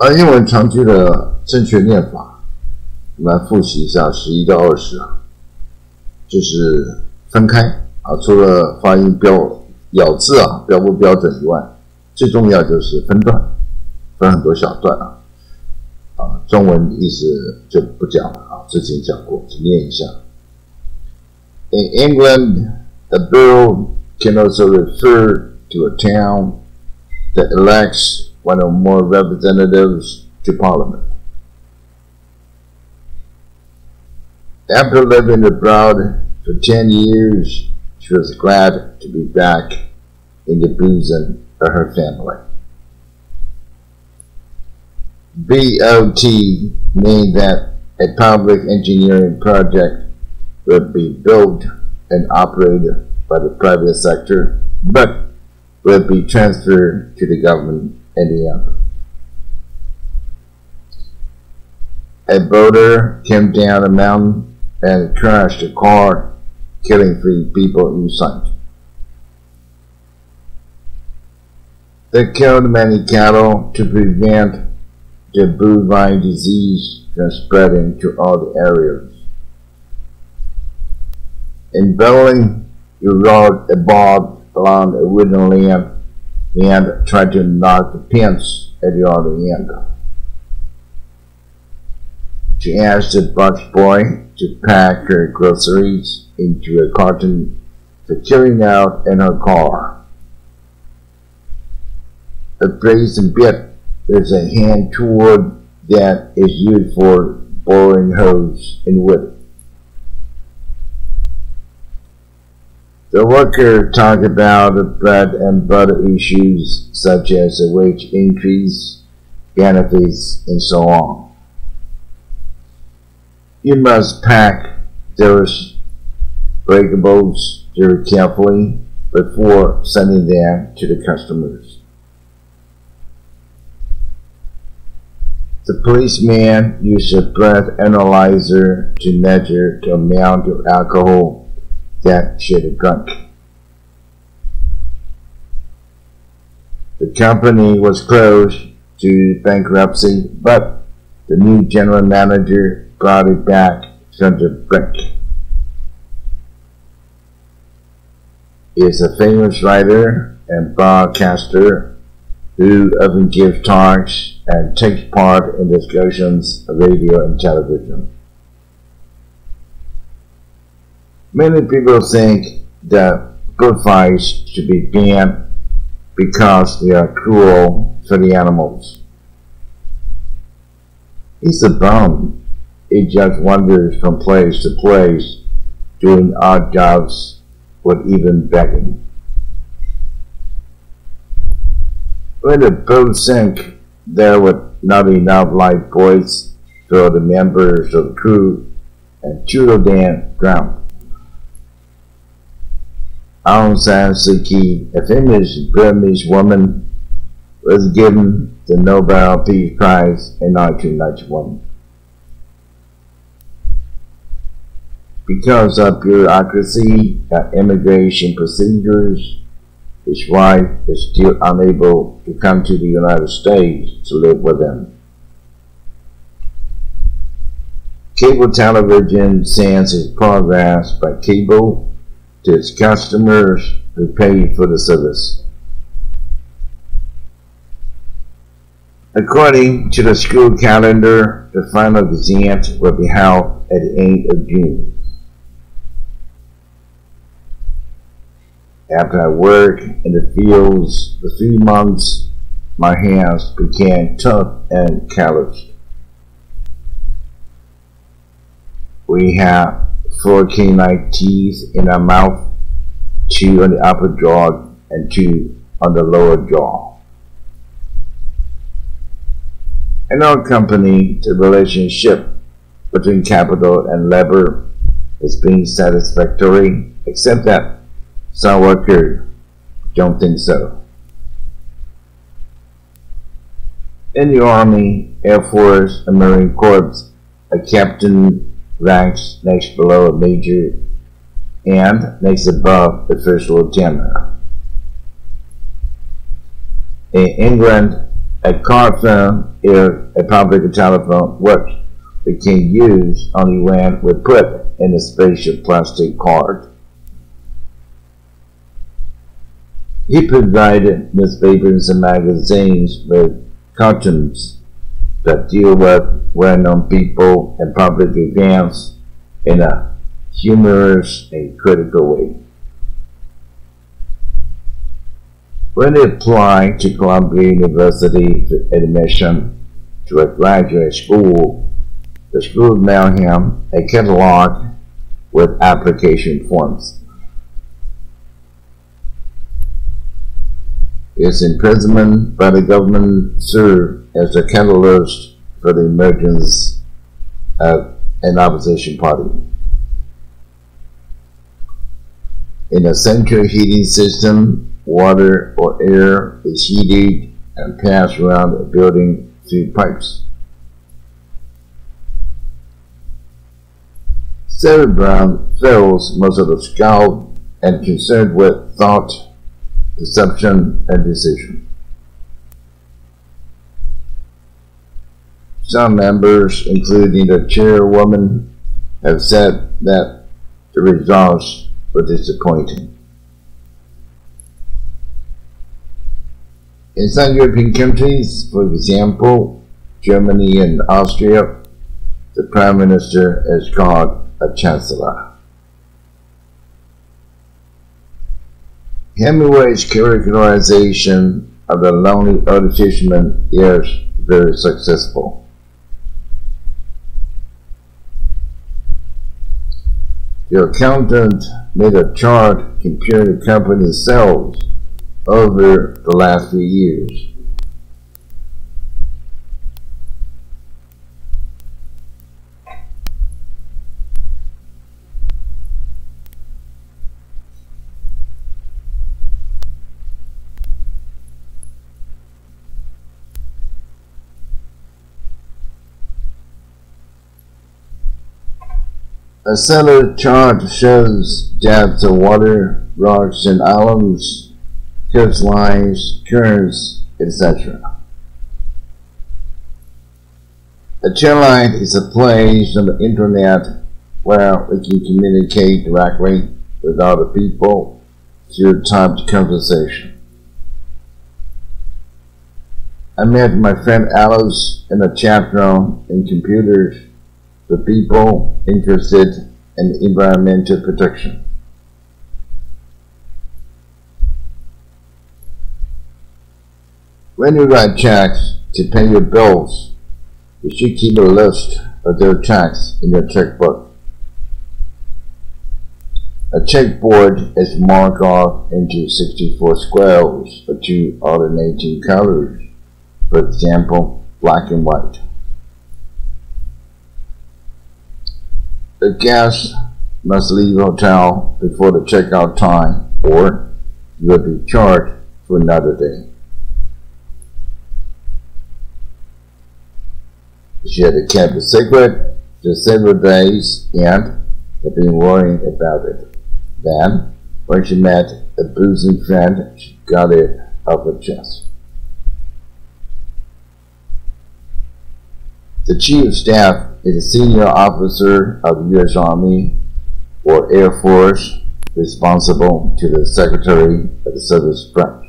英文长句的正确念法，我们来复习一下11到20啊，就是分开啊，除了发音咬字啊标不标准以外，最重要就是分段，分很多小段啊。中文意思就不讲了啊，之前讲过，只念一下。In England, a borough can also refer to a town that elects one or more representatives to Parliament. After living abroad for 10 years, she was glad to be back in the bosom of her family. BOT means that a public engineering project will be built and operated by the private sector, but will be transferred to the government in the end. A boulder came down a mountain and crashed a car, killing 3 people inside. They killed many cattle to prevent the bovine disease from spreading to all the areas. In bowling, you rode a ball along a wooden lamp and tried to knock the pins at the other end. She asked the busboy to pack her groceries into a carton for carrying out in her car. A brazen bit is a hand tool that is used for boring holes in wood. The worker talked about the bread and butter issues such as a wage increase, benefits, and so on. You must pack those breakables very carefully before sending them to the customers. The policeman used a breath analyzer to measure the amount of alcohol that she had drunk. The company was close to bankruptcy, but the new general manager brought it back from the brink. He is a famous writer and broadcaster who often gives talks and takes part in discussions of radio and television. Many people think that bullfights should be banned because they are cruel for the animals. He's a bum. He just wanders from place to place, doing odd jobs or even begging. When the boat sank, there were not enough lifeboats for the members of the crew, and 2 of them drowned. Aung San Suu Kyi, a famous Burmese woman, was given the Nobel Peace Prize in 1991. Because of bureaucracy and immigration procedures, his wife is still unable to come to the United States to live with him. Cable television sends its programs by cable to its customers who pay for the service. According to the school calendar, the final exam will be held at the end of June. After I worked in the fields for 3 months, my hands became tough and calloused. We have 4 canine teeth in our mouth, 2 on the upper jaw and 2 on the lower jaw. In our company, the relationship between capital and labor has been satisfactory, except that some workers don't think so. In the Army, Air Force, and Marine Corps, a captain ranks next below a major and next above a first lieutenant. In England, A car phone is a public telephone which we can use only when we put in a special plastic card. He provided newspapers and magazines with cartoons that deal with well-known people and public events in a humorous and critical way. When he applied to Columbia University for admission to a graduate school, the school mailed him a catalog with application forms. His imprisonment by the government served as a catalyst for the emergence of an opposition party. In a central heating system, water or air is heated and passed around a building through pipes. Cerebrum fills most of the skull and concerned with thought, perception, and decision. Some members, including the chairwoman, have said that the results were disappointing. In some European countries, for example, Germany and Austria, the Prime Minister is called a Chancellor. Hemingway's characterization of the lonely old fisherman is very successful. The accountant made a chart comparing the company's sales over the last few years. A cellar chart shows depths of water, rocks and islands, coastlines, currents, etc. A chat line is a place on the internet where we can communicate directly with other people through typed conversation. I met my friend Alice in a chat room in computers for people interested in environmental protection. When you write checks to pay your bills, you should keep a list of those checks in your checkbook. A checkboard is marked off into 64 squares for two alternating colors, for example, black and white. The guest must leave the hotel before the checkout time, or you will be charged for another day. She had kept a secret for several days and had been worrying about it. Then, when she met a bosom friend, she got it off her chest. The Chief of Staff is a senior officer of the U.S. Army or Air Force responsible to the Secretary of the Service Branch.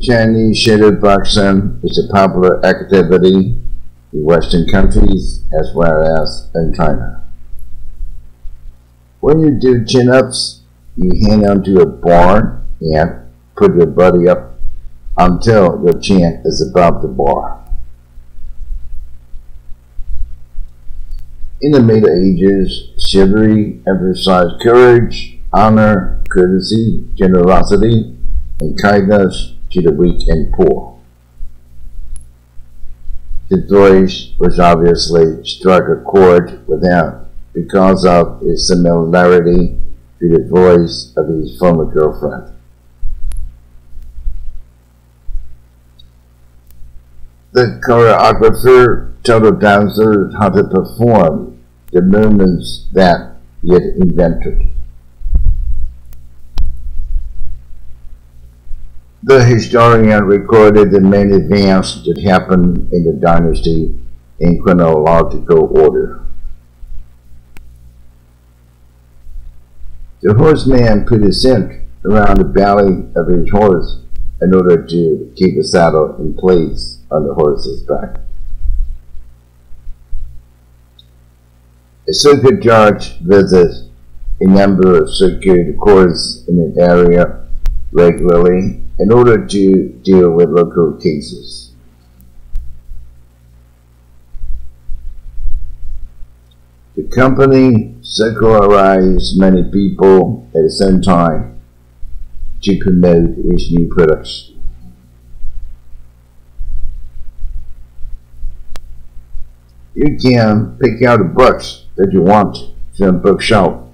Chinese shadow boxing is a popular activity in Western countries as well as in China. When you do chin-ups, you hang onto a bar and put your body up until your chin is above the bar. In the Middle Ages, chivalry emphasized courage, honor, courtesy, generosity, and kindness to the weak and poor. His voice was obviously struck a chord with him because of its similarity to the voice of his former girlfriend. The choreographer taught the dancers how to perform the movements that he had invented. The historian recorded the main events that happened in the dynasty in chronological order. The horseman put his scent around the belly of his horse in order to keep the saddle in place on the horse's back. A circuit judge visits a number of circuit courts in an area regularly in order to deal with local cases. The company circularized many people at the same time to promote its new products. You can pick out the books that you want from a bookshelf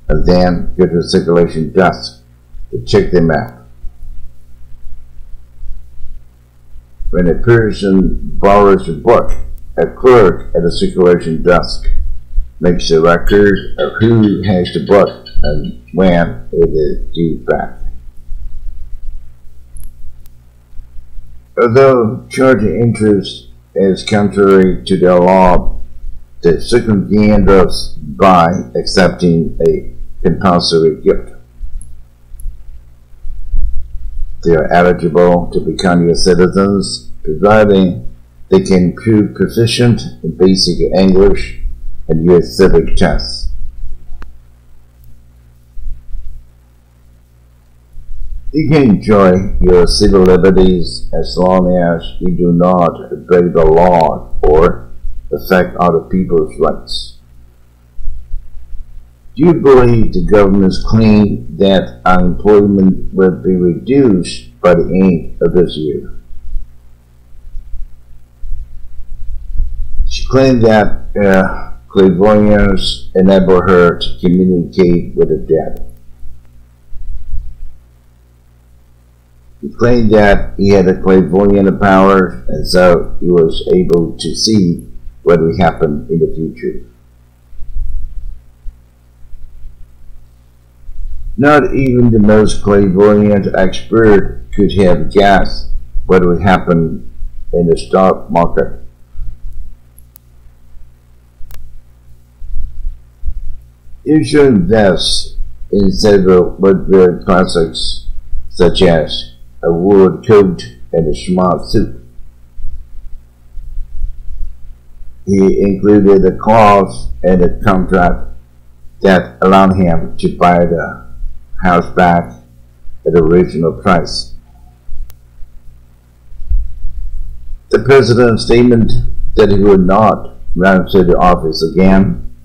and then go to the circulation desk to check them out. When a person borrows a book, a clerk at the circulation desk makes a record of who has the book and when it is due back. Although charging interest is contrary to the law, they circumvent us by accepting a compulsory gift. They are eligible to become U.S. citizens, providing they can prove proficient in basic English and U.S. civic tests. You can enjoy your civil liberties as long as you do not break the law or affect other people's rights. Do you believe the government's claim that unemployment will be reduced by the end of this year? She claimed that clairvoyance enabled her to communicate with the dead. He claimed that he had a clairvoyant power, and so he was able to see what will happen in the future. Not even the most clairvoyant expert could have guessed what would happen in the stock market. You should invest in several woodware classics such as a wool coat and a smart suit. He included a clause and a contract that allowed him to buy the house back at the original price. The president's statement that he would not run for the office again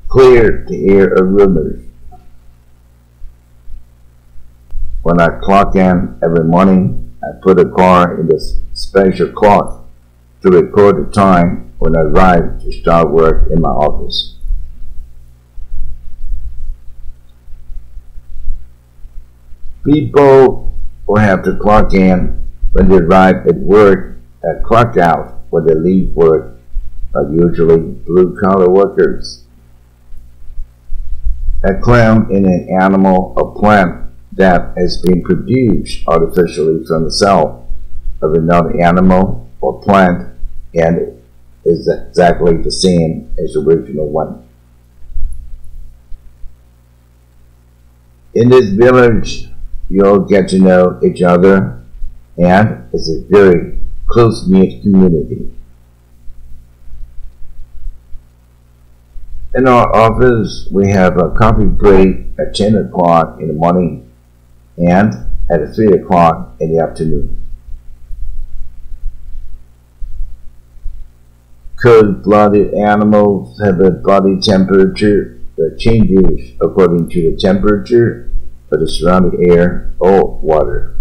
cleared the air of rumors. When I clock in every morning, I put a car in the special clock to record the time when I arrive to start work in my office. People will have to clock in when they arrive at work and clock out when they leave work are usually blue-collar workers. A clone in an animal or plant that has been produced artificially from the cell of another animal or plant and is exactly the same as the original one. In this village, you all get to know each other, and it's a very close-knit community. In our office, we have a coffee break at 10 o'clock in the morning and at 3 o'clock in the afternoon. Cold-blooded animals have a body temperature that changes according to the temperature of the surrounding air or water.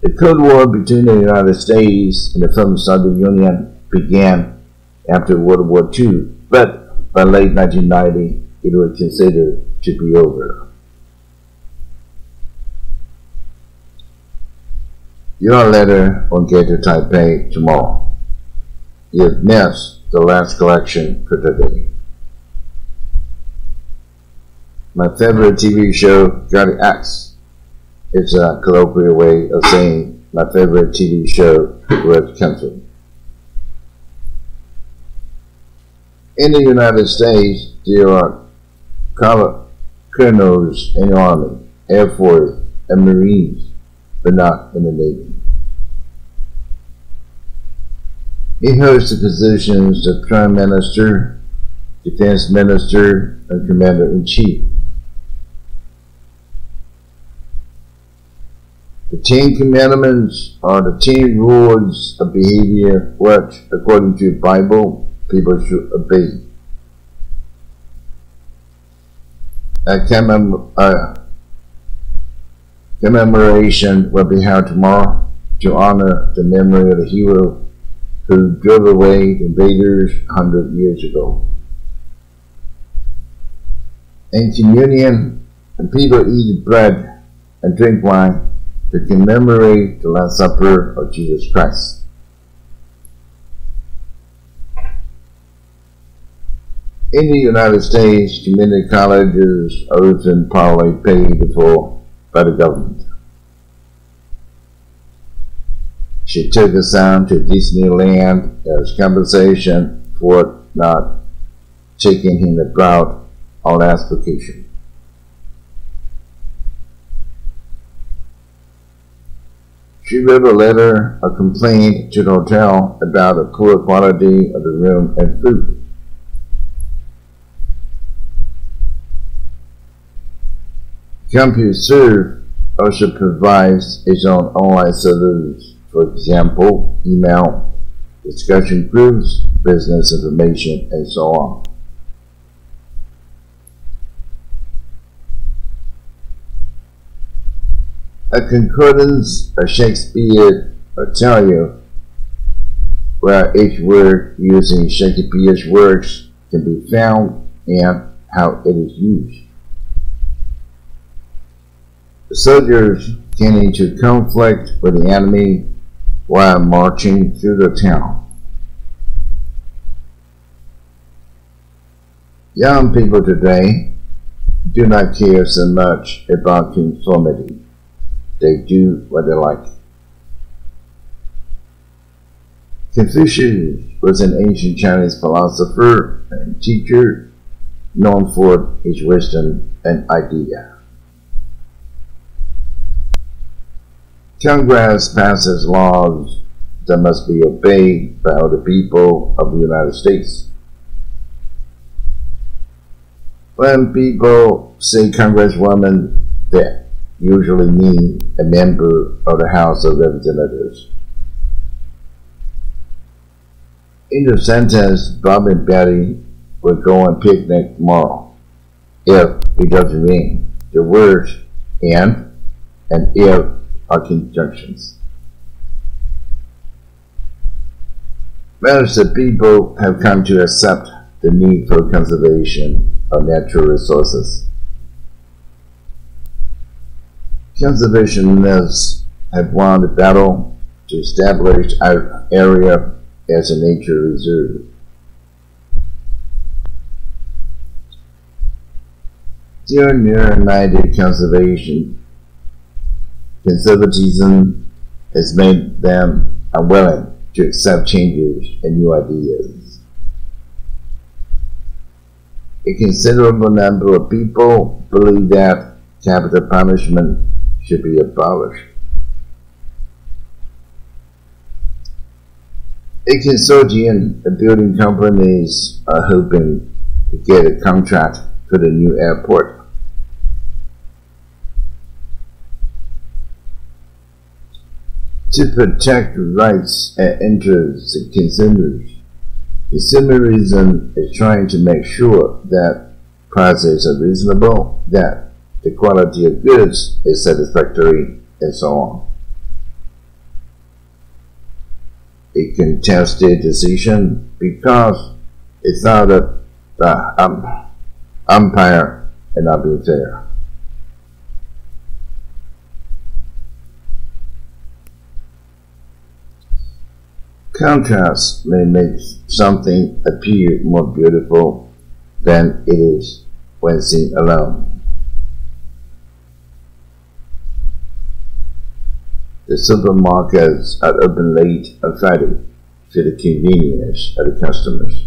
The Cold War between the United States and the former Soviet Union began after World War II, but by late 1990, it was considered to be over. Your letter will get to Taipei tomorrow. You've missed the last collection for today. My favorite TV show, Johnny X, is a colloquial way of saying my favorite TV show was canceled. In the United States, there are colonels in the Army, Air Force, and Marines, but not in the Navy. He holds the positions of Prime Minister, Defense Minister, and Commander-in-Chief. The 10 Commandments are the 10 rules of behavior which, according to the Bible, people should obey. A commemoration will be held tomorrow to honor the memory of the hero who drove away the invaders 100 years ago. In communion, people eat bread and drink wine to commemorate the Last Supper of Jesus Christ. In the United States, community colleges are often partly paid for by the government. She took her son to Disneyland as compensation for not taking him abroad on last vacation. She wrote a letter of complaint to the hotel about the poor quality of the room and food. CompuServe also provides its own online service, for example, email, discussion groups, business information, and so on. A concordance of Shakespeare will tell you where each word using Shakespeare's works can be found and how it is used. The soldiers came into conflict with the enemy while marching through the town. Young people today do not care so much about conformity. They do what they like. Confucius was an ancient Chinese philosopher and teacher known for his wisdom and idea. Congress passes laws that must be obeyed by all the people of the United States. When people say Congresswoman, they usually mean a member of the House of Representatives. In the sentence, Bob and Betty will go on picnic tomorrow. If it doesn't rain, the words and if are conjunctions. Most of the people have come to accept the need for conservation of natural resources. Conservationists have won the battle to establish our area as a nature reserve. Their near-minded conservatism has made them unwilling to accept changes and new ideas. A considerable number of people believe that capital punishment should be abolished. A consortium of building companies are hoping to get a contract for the new airport. To protect the rights and interests of consumers, consumerism is trying to make sure that prices are reasonable, that the quality of goods is satisfactory, and so on. A contested decision because it thought that the umpire had not been fair. Contrast may make something appear more beautiful than it is when seen alone. The supermarkets are open late on Friday for the convenience of the customers.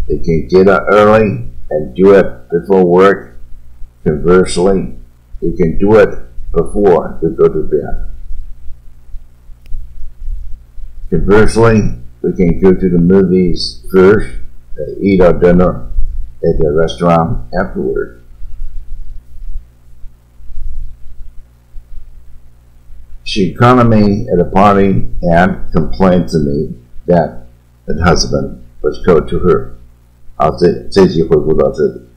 They can get up early and do it before work. Conversely, they can do it before they go to bed. Conversely, we can go to the movies first and eat our dinner at the restaurant afterward. She called me at a party and complained to me that her husband was cold to her. 好，这一集回顾到这里。